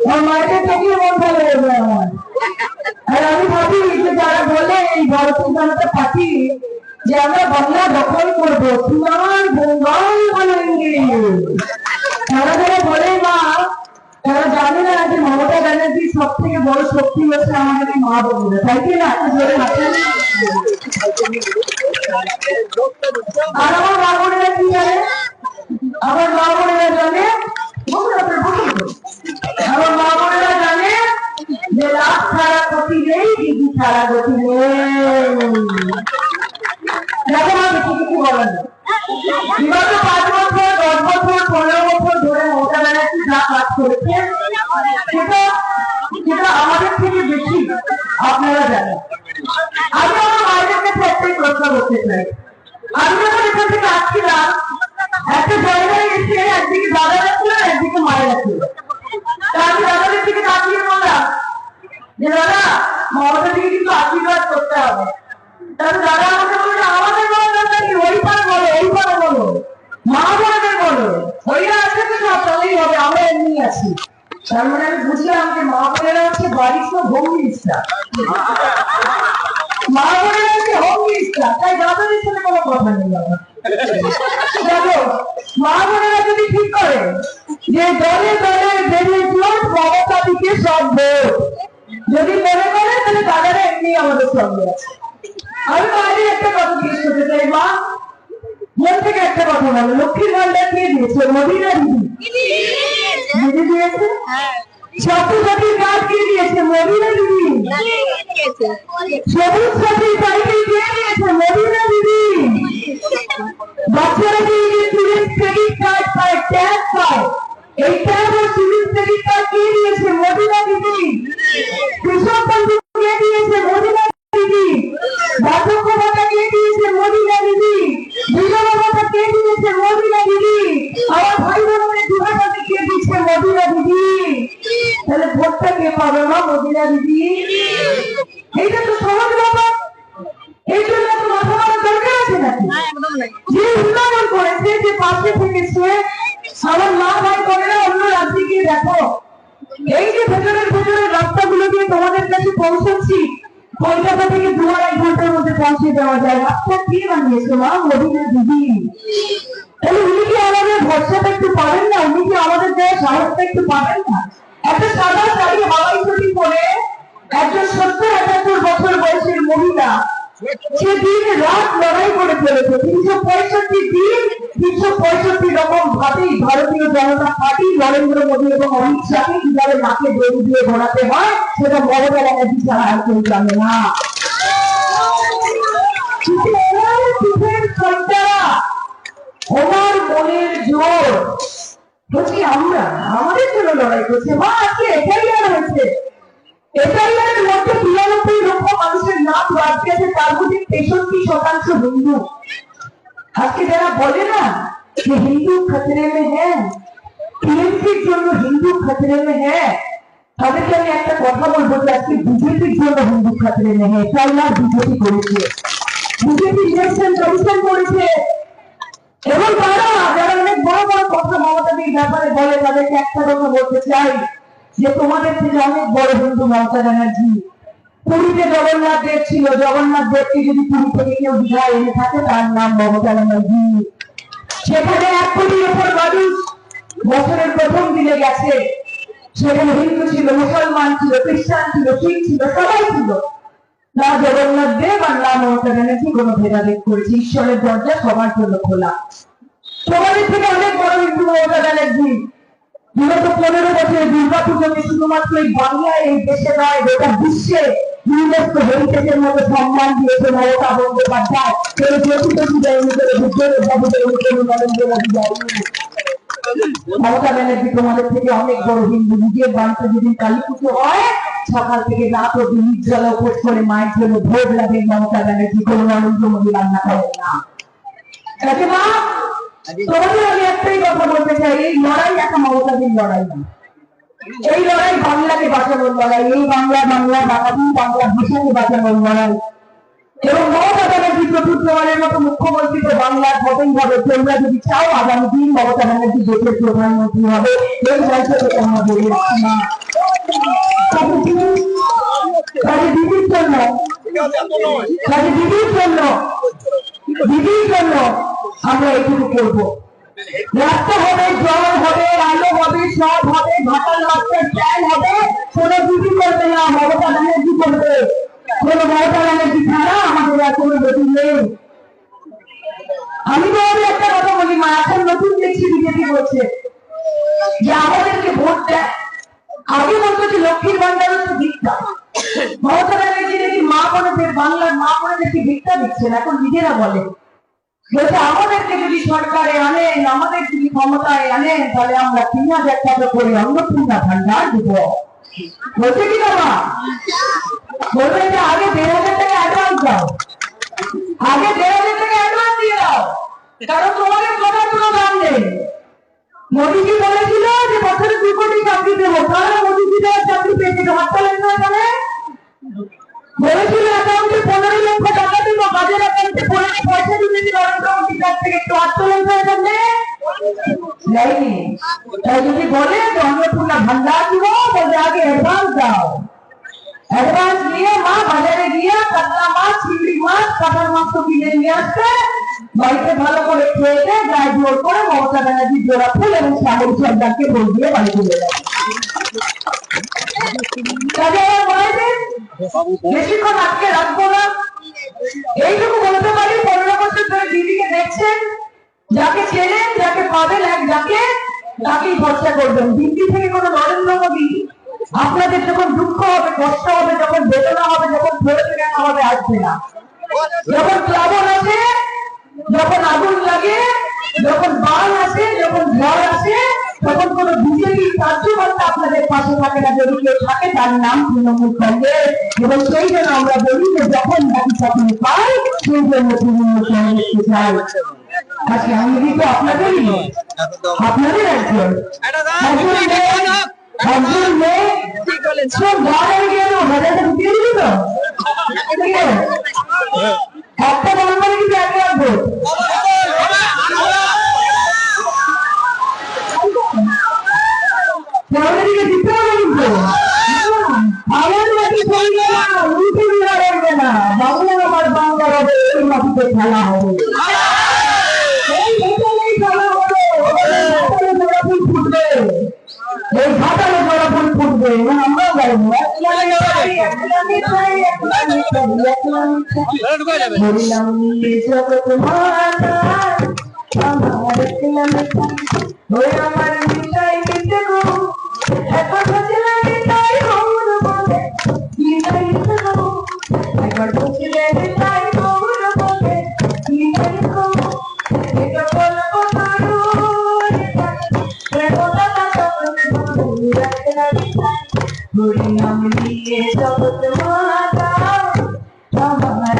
আমার মায়ের থেকে মন ভালো হয়ে যায় আমার। আর আমি ভাবি যে যারা বলে এই ভারতীয় জনতা পার্টি যে আমরা বাংলা দখল করবো, তোমার বঙ্গাল বানাएंगे, তারা যারা বলে মা, তারা জানে না যে মমতা ব্যানার্জির সব থেকে বড় শক্তি হচ্ছে আমাদের এই মা বোনেরা, তাই কি না? আর আমার মা বোনেরা কি জানে? আমার মা বোনেরা জানে, আমার মা বোনেরা জানে যে লাভ ছাড়া গতি নেই, দিদি ছাড়া গতি নেই। দেখো মা, বেশি কিছু বলেন না। বিগত 5 বছর, 10 বছর, 15 বছর ধরে মমতা ব্যানার্জি যা কাজ করেছে সেটা আমাদের থেকে বেশি আপনারা জানেন। আমি আমার মায়ের কাছে একটাই প্রশ্ন করতে চাই। আমি যখন এখান থেকে আসছিলাম, একটা জায়গায় এসে একদিকে দাদারা ছিল, একদিকে মায়েরা ছিল। আমি দাদাদের দিকে তাকিয়ে বললাম যে দাদা, মমতা দিকে কিন্তু আশীর্বাদ করতে হবে। তাহলে দাদা আমাকে বলছে আমাদের বলো দাদা, কি ওই পারে বলো, ওই পারে বলো, মা বোনদের বলো, ওইরা আছে তো সব তাহলেই হবে, আমরা এমনি আছি। তার মানে আমি বুঝলাম যে মা বোনেরা হচ্ছে বাড়ির সব হোম মিনিস্টার, মা বোনেরা হচ্ছে হোম মিনিস্টার, তাই দাদাদের সাথে কোনো কথা নেই। দেখো, মা বোনেরা যদি ঠিক করে যে দলে দলে বেরিয়ে জোট মমতা দিকে সব ভোট, যদি মনে করে তাহলে দাদারা এমনি আমাদের সঙ্গে আছে। আমি মায়ের একটা কথা জিজ্ঞেস করতে চাই, মা মন থেকে একটা কথা বলো, লক্ষ্মীর ভান্ডার কে দিয়েছে, মোদী না দিদি? দিদি দিয়েছে। স্বাস্থ্য সাথীর কার্ড কে দিয়েছে, মোদী না দিদি? সবুজ সাথীর সাইকেল কে দিয়েছে, মোদী না দিদি? বাচ্চারা কি স্টুডেন্ট ক্রেডিট কার্ড পায়, ট্যাগ পায়, এই ট্যাগ ও স্টুডেন্ট ক্রেডিট কার্ড কে দিয়েছে, মোদী না দিদি? কৃষক বন্ধু কে দিয়েছে, মোদী না দিদি? বার্ধক্য ভাতা কে দিয়েছে, মোদী না দিদি? বিধবা ভাতা কে দিয়েছে, মোদী না দিদি? আমার ভাই বোনের দুহাজাতে কে দিচ্ছে, মোদী না দিদি? তাহলে ভোটটা কে পাবে না, মোদী না দিদি? এইটা তো সহজ ব্যাপার। এই জন্য তো মাথা মারার দরকার আছে নাকি? যে উন্নয়ন করেছে, যে পাশে থেকেছে, আমার মা ভাই বোনেরা অন্য রাজ্যে গিয়ে দেখো, এই যে ভেতরের রাস্তাগুলো দিয়ে তোমাদের কাছে পৌঁছাচ্ছি, কলকাতা থেকে 2-2.5 ঘন্টার মধ্যে পৌঁছে দেওয়া যায়। রাস্তা কে বানিয়েছে, মা? মোদী না দিদি? তাহলে উনি কি আমাদের ভরসাটা একটু পাবেন না? উনি কি আমাদের দেওয়ার সাহসটা একটু পাবেন না? একটা সাদা শাড়ি হাওয়াই চটি পরে একজন 70-71 বছর বয়সের মহিলা, সে দিন রাত লড়াই করে চলেছে। 365 দিন 365 রকম ভাবেই ভারতীয় জনতা পার্টি নরেন্দ্র মোদী এবং অমিত শাহকে কিভাবে নাকে দড়ি দিয়ে ঘোরাতে হয় সেটা মমতা ব্যানার্জি ছাড়া আর কেউ জানে না। ওনার মনের জোর হচ্ছে আমরা, আমাদের জন্য লড়াই করছে। মা, আজকে এটাই আর হয়েছে, এটাইয়ের মধ্যে 93 লক্ষ মানুষের নাম বাদ গেছে, তার মধ্যে 63% হিন্দু। আজকে যারা বলে না যে হিন্দু খতরে মে হ্যাঁ, টিএমসির জন্য হিন্দু খতরে মে হ্যাঁ, তাদেরকে আমি একটা কথা বলবো যে আজকে বিজেপির জন্য হিন্দু খতরে মে হ্যাঁ। তাই না? বিজেপি করেছে, বিজেপি ইলেকশন কমিশন করেছে, এবং তারা যারা অনেক বড় বড় কথা মমতাদের ব্যাপারে বলে, তাদেরকে একটা কথা বলতে চাই যে তোমাদের থেকে অনেক বড় হিন্দু মমতা ব্যানার্জি। পুরীতে জগন্নাথ দেব ছিল, জগন্নাথ দেবকে যদি পুরী থেকে কেউ দীঘায় এনে থাকে, তার নাম মমতা ব্যানার্জি। সেখানে 1 কোটির উপর মানুষ বছরের প্রথম দিনে গেছে, সেখানে হিন্দু ছিল, মুসলমান ছিল, খ্রিস্টান ছিল, শিখ ছিল, সবাই ছিল। না জগন্নাথ দেব আর না মমতা ব্যানার্জি কোনো ভেদাভেদ করেছে। ঈশ্বরের দরজা সবার জন্য খোলা। তোমাদের থেকে অনেক বড় হিন্দু মমতা ব্যানার্জি। বিগত 15 বছরে দুর্গাপুজোকে শুধুমাত্র এই বাংলায়, এই দেশে নয়, গোটা বিশ্বে ইউনেস্কো হেরিটেজের মধ্যে সম্মান দিয়েছে মমতা বন্দ্যোপাধ্যায়। মমতা ব্যানার্জি তোমাদের থেকে অনেক বড় হিন্দু। নিজের বাড়িতে যেদিন কালী পুজো হয়, সকাল থেকে রাত অব্দি নির্জলা উপোস করে মায়ের জন্য ভোগ লাগে মমতা ব্যানার্জি, কোনো নরেন্দ্র মোদী রান্না করেন না। মা, তোমাদের আমি একটাই কথা বলতে চাই, এই লড়াই একটা মমতাদের লড়াই না, এই লড়াই বাংলাকে বাঁচানোর লড়াই, এই বাংলা বাঙালি বাংলা ভাষাকে বাঁচানোর লড়াই। এবং মমতা ব্যানার্জি চতুর্থবারের মতো মুখ্যমন্ত্রী তো বাংলার হতেই হবে। তোমরা যদি চাও আগামী দিন মমতা ব্যানার্জি দেশের প্রধানমন্ত্রী হবে, এই বয়সে তোমরা বলে রাখছি না। দিদির জন্য দিদির জন্য আমরা এটুকু করবো। রাস্তা হবে, জল হবে, আলো হবে, সব হবে, ভাটার রাস্তার প্ল্যান হবে, কোন দিদি করবে না, মমতা ব্যানার্জি করবে। কোন মমতা ব্যানার্জি ছাড়া আমাদের আর কোনো নতুন নেই। আমি তো একটা কথা বলি মা, এখন নতুন দেখছি বিজেপি বলছে যে আমাদেরকে ভোট দেয়। আগে বলতো যে লক্ষ্মীর ভান্ডার হচ্ছে ভিক্ষা। মমতা ব্যানার্জি নাকি মা বোনেদের, বাংলার মা বোনেদেরকে ভিক্ষা দিচ্ছেন, এখন নিজেরা বলে বলছে আমাদেরকে যদি সরকারে আনেন, আমাদের যদি ক্ষমতায় আনেন, তাহলে আমরা ৩,০০০ টাকা করে অন্নপূর্ণা ভান্ডার দিব। বলছে কি বাবা? বলবে যে আগে ১,৫০০ টাকা অ্যাডভান্স দাও, আগে ১,৫০০ টাকা অ্যাডভান্স দিয়ে দাও, কারণ তোমাদের কথার কোনো দাম নেই। মোদীজি বলেছিল যে বছরে ২ কোটি চাকরি দেবো, তাহলে মোদীজি চাকরি পেয়েছিল, হাত তোলেন না এখানে। বলেছিল অ্যাকাউন্টে ১৫ লক্ষ টাকা দিব, কাজের অ্যাকাউন্টে ১৫ পয়সা দিয়েছি নরেন্দ্র মোদীর কাছ থেকে, একটু হাত তোলেন না এখানে। নেয়নি। তাই যদি বলে যে অন্নপূর্ণা ভান্ডার দিব, বলে আগে অ্যাডভান্স দাও। অ্যাডভান্স নিয়ে মা বাজারে গিয়ে কাতলা মাছ, চিংড়ি মাছ, কাঁঠাল মাছ কিনে নিয়ে আসতে, বাড়িতে ভালো করে খেয়ে গায়ে জোর করে মমতা ব্যানার্জির জোড়া ফুল এবং শ্যামল সর্দারকে ভোট দিয়ে বাড়ি চলে যায়। বেশিক্ষণ আজকে রাখবো না, এইটুকু বলতে পারি ১৫ বছর ধরে দিদিকে দেখছেন, যাকে চেনেন, যাকে পাবেন এক যাকে, তাকেই ভরসা করবেন। দিল্লি থেকে কোনো নরেন্দ্র মোদী আপনাদের যখন দুঃখ হবে, কষ্ট হবে, যখন বেদনা হবে, যখন ধরে ফেরানো হবে, আসবে না। যখন প্লাবন আসে, যখন আগুন লাগে, যখন বান আসে, যখন ঝড় আসে, তখন কোন বিজেপি কার্যকর্তা আপনাদের পাশে থাকে না। যদি কেউ থাকে তার নাম তৃণমূল কংগ্রেস। এবং সেই জন্য আমরা বলি যে যখন বাকি চাকরি পাই, সেই জন্য তৃণমূল কংগ্রেসকে চাই। আজকে আমি কিন্তু আপনাদেরই, আপনাদের একজন মেয়ে সব ঘরে গিয়ে হাজারটা ঢুকিয়ে দিবি তো, একটা বাংলাদেশ কিন্তু এক রাখবো। আমাদেরকে দিতে হবে কিন্তু আমাদের না, বাংলা আমার বাংলা হবে, এই মাটিতে খেলা হবে, ফুটবে, এই ভাটালে জোড়া ফুল ফুটবে, আমরাও গাইবো। জগৎ মাতা আমার আমার মিঠাই দিতে গো, একবার বসলে মিঠাই গৌর বলে, মিঠাই দিতে গো, একবার বসলে মিঠাই গৌর বলে, মিঠাই গো, এটা বলবো হরি নাম নিয়ে জগৎ মাতা আমার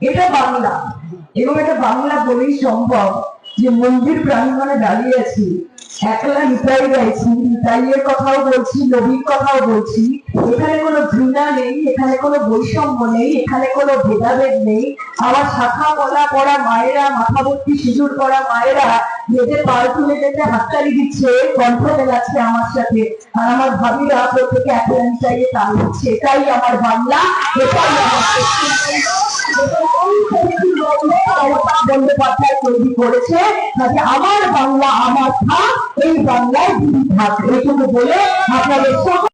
এটা বাংলা, এবং এটা বাংলা বলেই সম্ভব যে মন্দির প্রাঙ্গণে দাঁড়িয়ে আছি, একলা নিতাই গাইছি, নিতাইয়ের কথাও বলছি, নবীর কথাও বলছি। এখানে কোনো ঘৃণা নেই, এখানে কোনো বৈষম্য নেই, এখানে কোনো ভেদাভেদ নেই। আমার শাখা পলা পড়া মায়েরা, মাথা ভর্তি সিঁদুর পড়া মায়েরা মেয়েদের পাল তুলে যেতে হাততালি দিচ্ছে, কণ্ঠ মেলাচ্ছে আমার সাথে, আর আমার ভাবিরা প্রত্যেকে একলা নিতাইয়ে তাল দিচ্ছে। এটাই আমার বাংলা, এটাই আমার বন্দ্যোপাধ্যায় তৈরি করেছে। আমার বাংলা আমার থাক, এই বাংলায় দিদি থাক, এইটুকু বলে আপনাদের